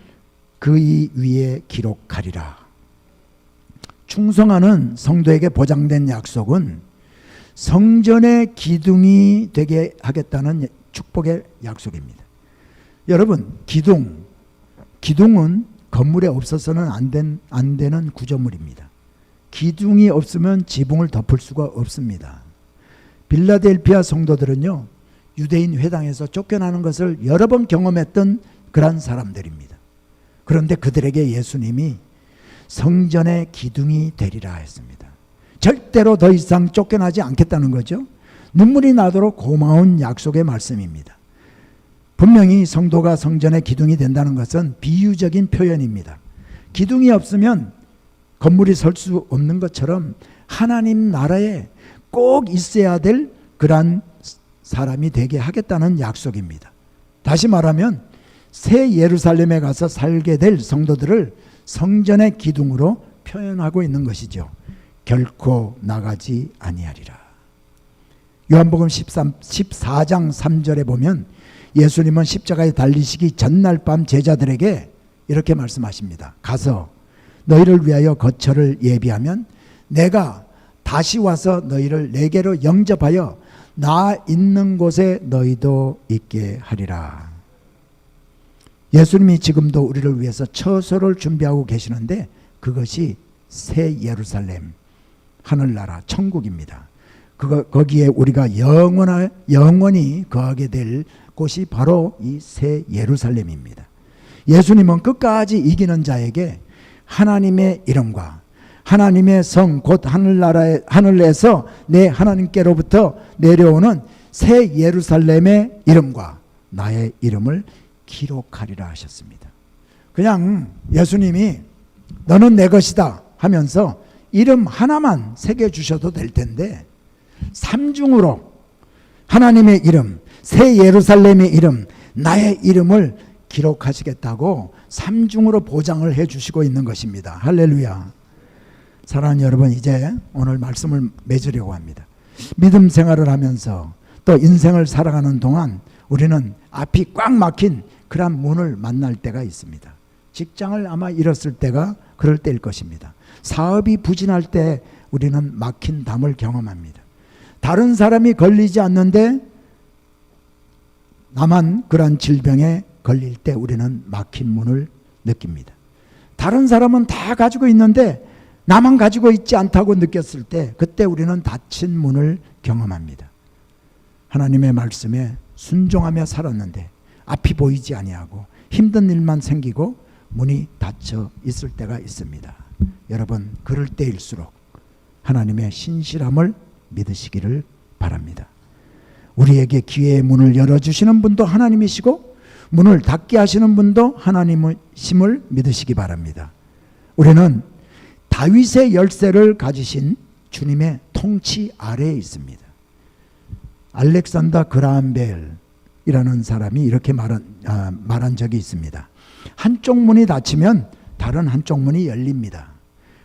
그의 위에 기록하리라. 충성하는 성도에게 보장된 약속은 성전의 기둥이 되게 하겠다는 축복의 약속입니다. 여러분, 기둥은 건물에 없어서는 안 되는 구조물입니다. 기둥이 없으면 지붕을 덮을 수가 없습니다. 빌라델피아 성도들은요, 유대인 회당에서 쫓겨나는 것을 여러 번 경험했던 그런 사람들입니다. 그런데 그들에게 예수님이 성전의 기둥이 되리라 했습니다. 절대로 더 이상 쫓겨나지 않겠다는 거죠. 눈물이 나도록 고마운 약속의 말씀입니다. 분명히 성도가 성전의 기둥이 된다는 것은 비유적인 표현입니다. 기둥이 없으면 건물이 설 수 없는 것처럼 하나님 나라에 꼭 있어야 될 그러한 사람이 되게 하겠다는 약속입니다. 다시 말하면 새 예루살렘에 가서 살게 될 성도들을 성전의 기둥으로 표현하고 있는 것이죠. 결코 나가지 아니하리라. 요한복음 14장 3절에 보면 예수님은 십자가에 달리시기 전날 밤 제자들에게 이렇게 말씀하십니다. 가서 너희를 위하여 거처를 예비하면 내가 다시 와서 너희를 내게로 영접하여 나 있는 곳에 너희도 있게 하리라. 예수님이 지금도 우리를 위해서 처소를 준비하고 계시는데 그것이 새 예루살렘, 하늘나라, 천국입니다. 거기에 우리가 영원히 거하게 될 곳이 바로 이 새 예루살렘입니다. 예수님은 끝까지 이기는 자에게 하나님의 이름과 하나님의 성, 곧 하늘에서 내 하나님께로부터 내려오는 새 예루살렘의 이름과 나의 이름을 기록하리라 하셨습니다. 그냥 예수님이 너는 내 것이다 하면서 이름 하나만 새겨주셔도 될 텐데 삼중으로 하나님의 이름, 새 예루살렘의 이름, 나의 이름을 기록하시겠다고 삼중으로 보장을 해주시고 있는 것입니다. 할렐루야. 사랑하는 여러분, 이제 오늘 말씀을 맺으려고 합니다. 믿음 생활을 하면서 또 인생을 살아가는 동안 우리는 앞이 꽉 막힌 그런 문을 만날 때가 있습니다. 직장을 아마 잃었을 때가 그럴 때일 것입니다. 사업이 부진할 때 우리는 막힌 담을 경험합니다. 다른 사람이 걸리지 않는데 나만 그런 질병에 걸릴 때 우리는 막힌 문을 느낍니다. 다른 사람은 다 가지고 있는데 나만 가지고 있지 않다고 느꼈을 때 그때 우리는 닫힌 문을 경험합니다. 하나님의 말씀에 순종하며 살았는데 앞이 보이지 아니하고 힘든 일만 생기고 문이 닫혀 있을 때가 있습니다. 여러분, 그럴 때일수록 하나님의 신실함을 믿으시기를 바랍니다. 우리에게 기회의 문을 열어주시는 분도 하나님이시고 문을 닫게 하시는 분도 하나님이심을 믿으시기 바랍니다. 우리는 다윗의 열쇠를 가지신 주님의 통치 아래에 있습니다. 알렉산더 그라함 벨이라는 사람이 이렇게 말한 적이 있습니다. 한쪽 문이 닫히면 다른 한쪽 문이 열립니다.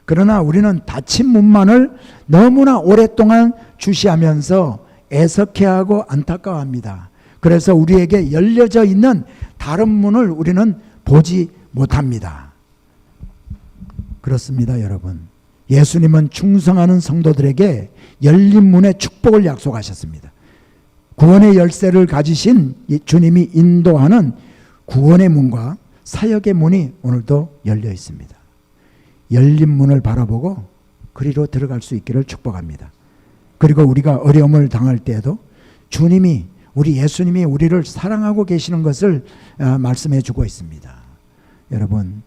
그러나 우리는 닫힌 문만을 너무나 오랫동안 주시하면서 애석해하고 안타까워합니다. 그래서 우리에게 열려져 있는 다른 문을 우리는 보지 못합니다. 그렇습니다, 여러분. 예수님은 충성하는 성도들에게 열린 문의 축복을 약속하셨습니다. 구원의 열쇠를 가지신 주님이 인도하는 구원의 문과 사역의 문이 오늘도 열려 있습니다. 열린 문을 바라보고 그리로 들어갈 수 있기를 축복합니다. 그리고 우리가 어려움을 당할 때에도 주님이, 우리 예수님이 우리를 사랑하고 계시는 것을 말씀해 주고 있습니다. 여러분,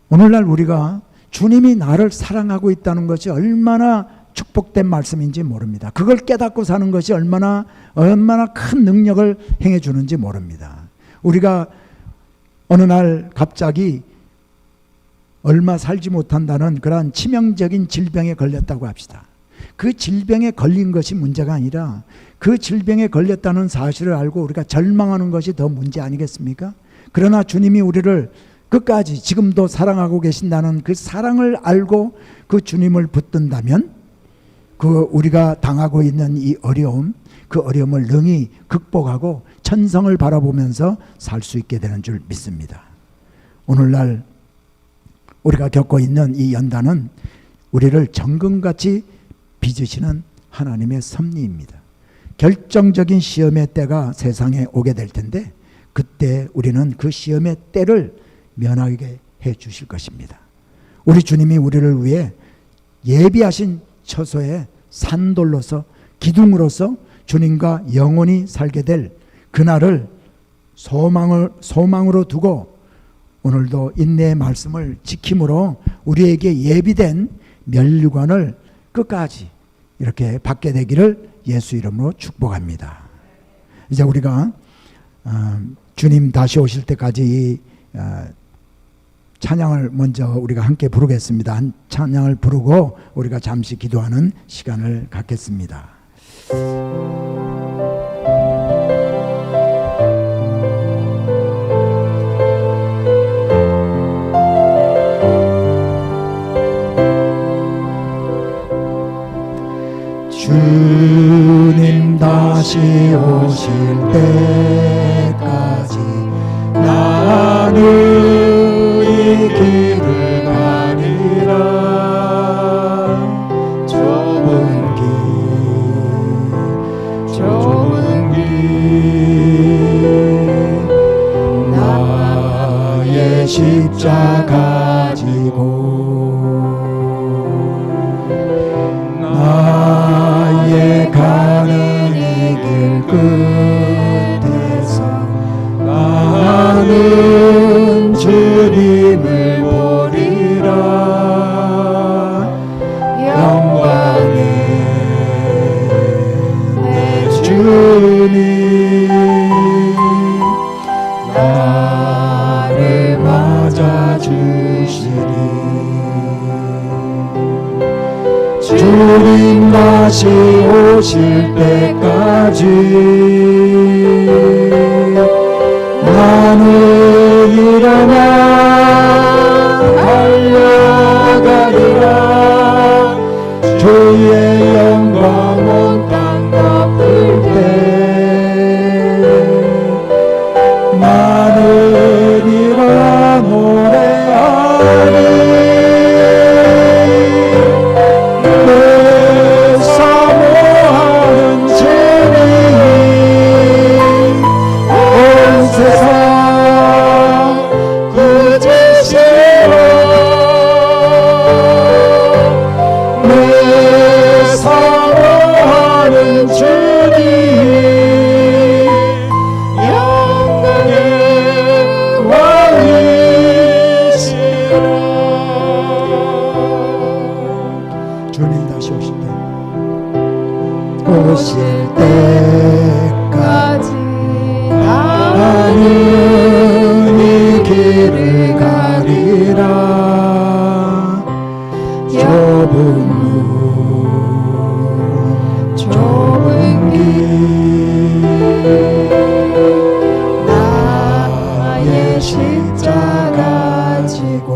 오늘날 우리가 주님이 나를 사랑하고 있다는 것이 얼마나 축복된 말씀인지 모릅니다. 그걸 깨닫고 사는 것이 얼마나 큰 능력을 행해 주는지 모릅니다. 우리가 어느 날 갑자기 얼마 살지 못한다는 그러한 치명적인 질병에 걸렸다고 합시다. 그 질병에 걸린 것이 문제가 아니라 그 질병에 걸렸다는 사실을 알고 우리가 절망하는 것이 더 문제 아니겠습니까? 그러나 주님이 우리를 끝까지 지금도 사랑하고 계신다는 그 사랑을 알고 그 주님을 붙든다면 그 우리가 당하고 있는 이 어려움, 그 어려움을 능히 극복하고 천성을 바라보면서 살 수 있게 되는 줄 믿습니다. 오늘날 우리가 겪고 있는 이 연단은 우리를 정금같이 빚으시는 하나님의 섭리입니다. 결정적인 시험의 때가 세상에 오게 될 텐데 그때 우리는 그 시험의 때를 면하게 해 주실 것입니다. 우리 주님이 우리를 위해 예비하신 처소에 산돌로서 기둥으로서 주님과 영원히 살게 될 그날을 소망으로 두고 오늘도 인내의 말씀을 지킴으로 우리에게 예비된 면류관을 끝까지 이렇게 받게 되기를 예수 이름으로 축복합니다. 이제 우리가 주님 다시 오실 때까지 찬양을 먼저 우리가 함께 부르겠습니다. 찬양을 부르고 우리가 잠시 기도하는 시간을 갖겠습니다. 주님 다시 오실 때까지 나는 이 길을 가리라. 좁은 길 주님 다시 오실 때까지 나는 일어나 달려가리라. 주의 영광 온 땅 덮을 때 나는 일어나 노래하리. 내 사모하는 주님 온 세상 구주시오. 내 사모하는 주님 영광의 왕이시라. 주님 다시 오실 때까지 나는 이 길을 가리라. 좁은 문 좁은 길 나의 십자가 지고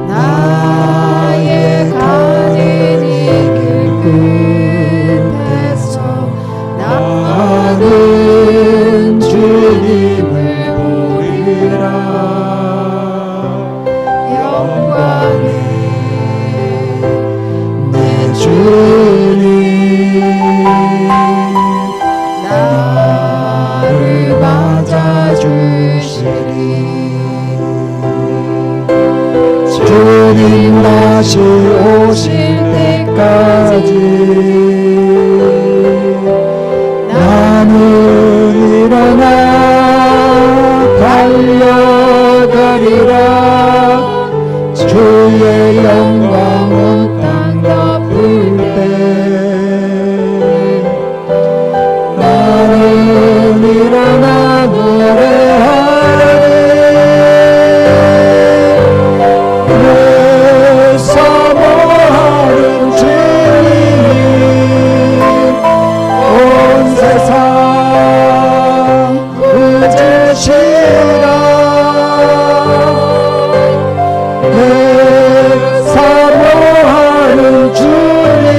나의 가는 이 길 끝에서 나는 주님을 보리라. 영광의 내 주님 나를 맞아주시리. 주님 다시 오실 때까지 나는 일어나 달려가리라. 주의 영광 온 땅 덮을 때 나는 일어나 노래하리. 내 사모하는 주님 온 세상 구주시라. 내 사모하는 주님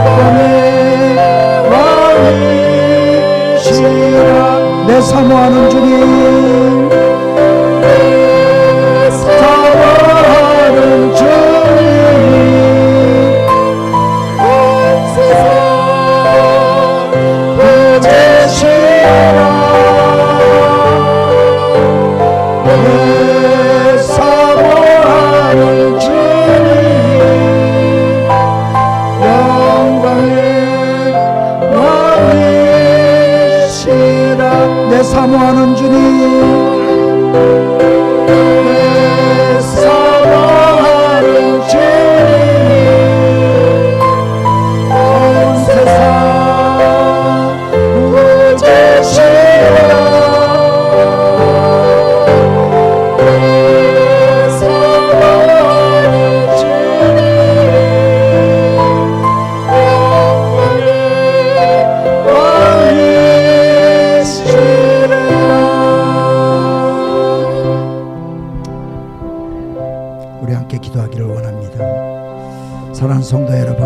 영광의 왕이시라. 내 사모하는 주님 사모하는 주님 온 세상 구주시라. 내 사모하는 주님 영광의 왕이시라. 내 사모하는 주님 내 사모하는 주님 온 세상 구주시라. 내 사모하는 주님 영광의 왕이시라. 우리 함께 기도하기를 원합니다. 사랑하는 성도 여러분,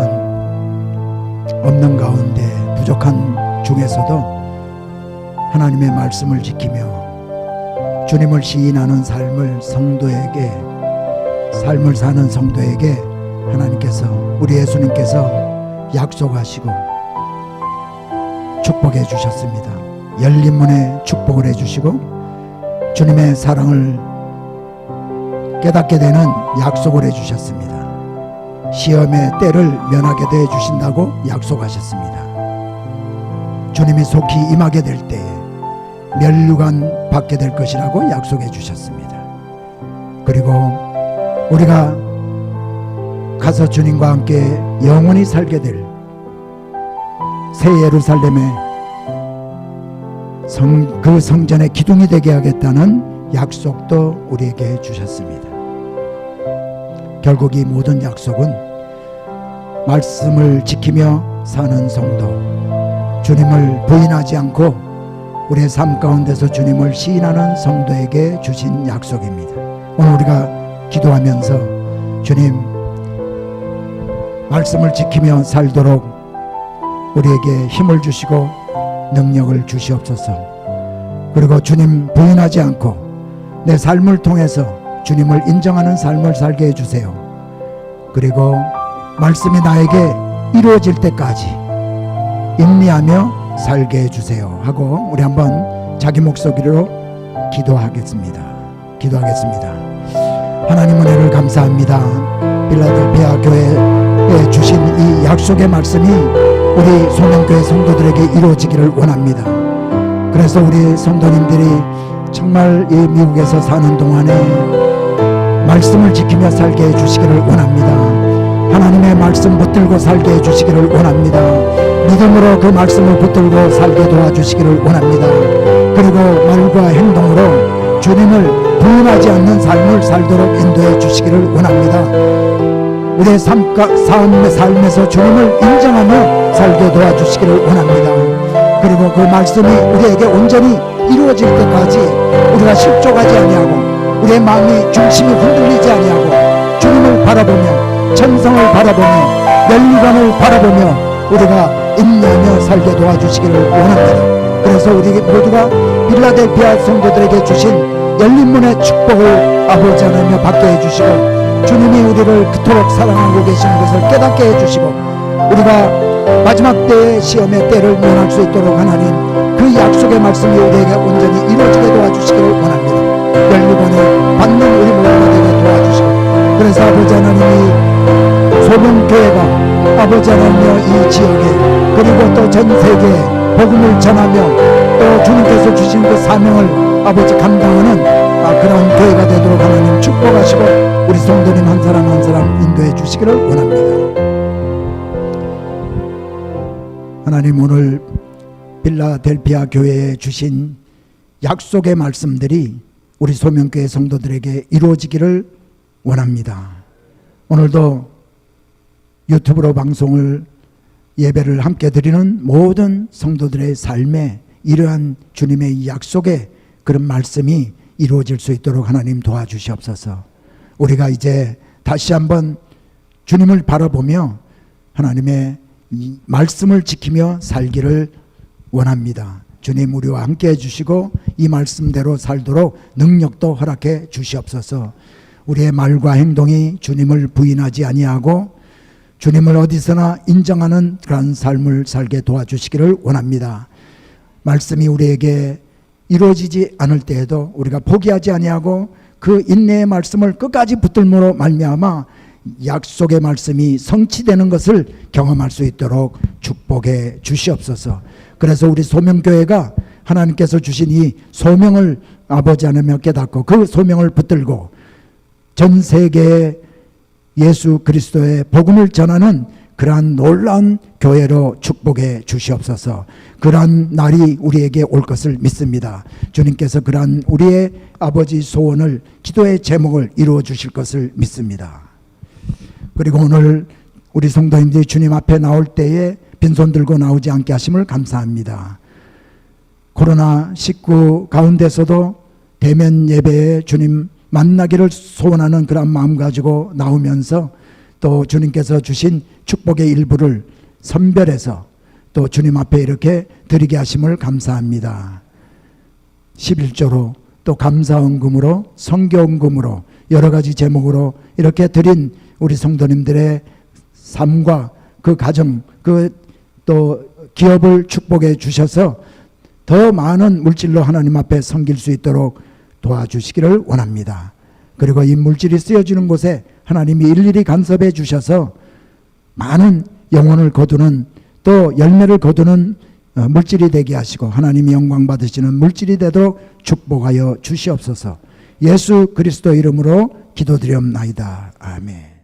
없는 가운데 부족한 중에서도 하나님의 말씀을 지키며 주님을 시인하는 삶을 사는 성도에게 하나님께서, 우리 예수님께서 약속하시고 축복해 주셨습니다. 열린 문에 축복을 해주시고 주님의 사랑을 깨닫게 되는 약속을 해주셨습니다. 시험의 때를 면하게 돼 주신다고 약속하셨습니다. 주님이 속히 임하게 될 때에 면류관 받게 될 것이라고 약속해 주셨습니다. 그리고 우리가 가서 주님과 함께 영원히 살게 될 새 예루살렘의 그 성전의 기둥이 되게 하겠다는 약속도 우리에게 주셨습니다. 결국 이 모든 약속은 말씀을 지키며 사는 성도, 주님을 부인하지 않고 우리의 삶 가운데서 주님을 시인하는 성도에게 주신 약속입니다. 오늘 우리가 기도하면서 주님, 말씀을 지키며 살도록 우리에게 힘을 주시고 능력을 주시옵소서. 그리고 주님 부인하지 않고 내 삶을 통해서 주님을 인정하는 삶을 살게 해주세요. 그리고 말씀이 나에게 이루어질 때까지 인내하며 살게 해주세요 하고 우리 한번 자기 목소리로 기도하겠습니다. 하나님 은혜를 감사합니다. 필라델피아 교회에 주신 이 약속의 말씀이 우리 소명교회 성도들에게 이루어지기를 원합니다. 그래서 우리 성도님들이 정말 이 미국에서 사는 동안에 말씀을 지키며 살게 해주시기를 원합니다. 하나님의 말씀 붙들고 살게 해주시기를 원합니다. 믿음으로 그 말씀을 붙들고 살게 도와주시기를 원합니다. 그리고 말과 행동으로 주님을 부인하지 않는 삶을 살도록 인도해 주시기를 원합니다. 우리의 삶에서 주님을 인정하며 살게 도와주시기를 원합니다. 그리고 그 말씀이 우리에게 온전히 이루어질 때까지 우리가 실족하지 아니하고 우리의 마음이 중심이 흔들리지 아니하고 주님을 바라보며 천성을 바라보며 멸류관을 바라보며 우리가 인내하며 살게 도와주시기를 원합니다. 그래서 우리 모두가 필라델피아 성도들에게 주신 열린 문의 축복을 아버지 하나님여 받게 해주시고 주님이 우리를 그토록 사랑하고 계시는 것을 깨닫게 해주시고 우리가 마지막 때의 시험의 때를 면할 수 있도록 하나님 그 약속의 말씀이 우리에게 온전히 이루어지게 도와주시기를 원합니다. 멸류관을 받는 우리 모두가 되게 도와주시고 그래서 아버지 하나님이 소명교회가 아버지 하나님여 이 지역에 그리고 또 전 세계에 복음을 전하며 또 주님께서 주신 그 사명을 아버지 감당하는 그런 교회가 되도록 하나님 축복하시고 우리 성도님 한 사람 한 사람 인도해 주시기를 원합니다. 하나님 오늘 필라델피아 교회에 주신 약속의 말씀들이 우리 소명교회 성도들에게 이루어지기를 원합니다. 오늘도 유튜브로 방송을 예배를 함께 드리는 모든 성도들의 삶에 이러한 주님의 약속의 그런 말씀이 이루어질 수 있도록 하나님 도와주시옵소서. 우리가 이제 다시 한번 주님을 바라보며 하나님의 말씀을 지키며 살기를 원합니다. 주님 우리와 함께 해주시고 이 말씀대로 살도록 능력도 허락해 주시옵소서. 우리의 말과 행동이 주님을 부인하지 아니하고 주님을 어디서나 인정하는 그런 삶을 살게 도와주시기를 원합니다. 말씀이 우리에게 이루어지지 않을 때에도 우리가 포기하지 아니하고 그 인내의 말씀을 끝까지 붙들므로 말미암아 약속의 말씀이 성취되는 것을 경험할 수 있도록 축복해 주시옵소서. 그래서 우리 소명교회가 하나님께서 주신 이 소명을 아버지 하나님께 깨닫고 그 소명을 붙들고 전 세계에 예수 그리스도의 복음을 전하는 그러한 놀라운 교회로 축복해 주시옵소서. 그러한 날이 우리에게 올 것을 믿습니다. 주님께서 그러한 우리의 아버지 소원을 기도의 제목을 이루어 주실 것을 믿습니다. 그리고 오늘 우리 성도님들이 주님 앞에 나올 때에 빈손 들고 나오지 않게 하심을 감사합니다. 코로나19 가운데서도 대면 예배에 주님 만나기를 소원하는 그런 마음 가지고 나오면서 또 주님께서 주신 축복의 일부를 선별해서 또 주님 앞에 이렇게 드리게 하심을 감사합니다. 11조로 또 감사헌금으로 성교헌금으로 여러 가지 제목으로 이렇게 드린 우리 성도님들의 삶과 그 가정 그 또 기업을 축복해 주셔서 더 많은 물질로 하나님 앞에 섬길 수 있도록 도와주시기를 원합니다. 그리고 이 물질이 쓰여지는 곳에 하나님이 일일이 간섭해 주셔서 많은 영혼을 거두는 또 열매를 거두는 물질이 되게 하시고 하나님이 영광 받으시는 물질이 되도록 축복하여 주시옵소서. 예수 그리스도 이름으로 기도드리옵나이다. 아멘.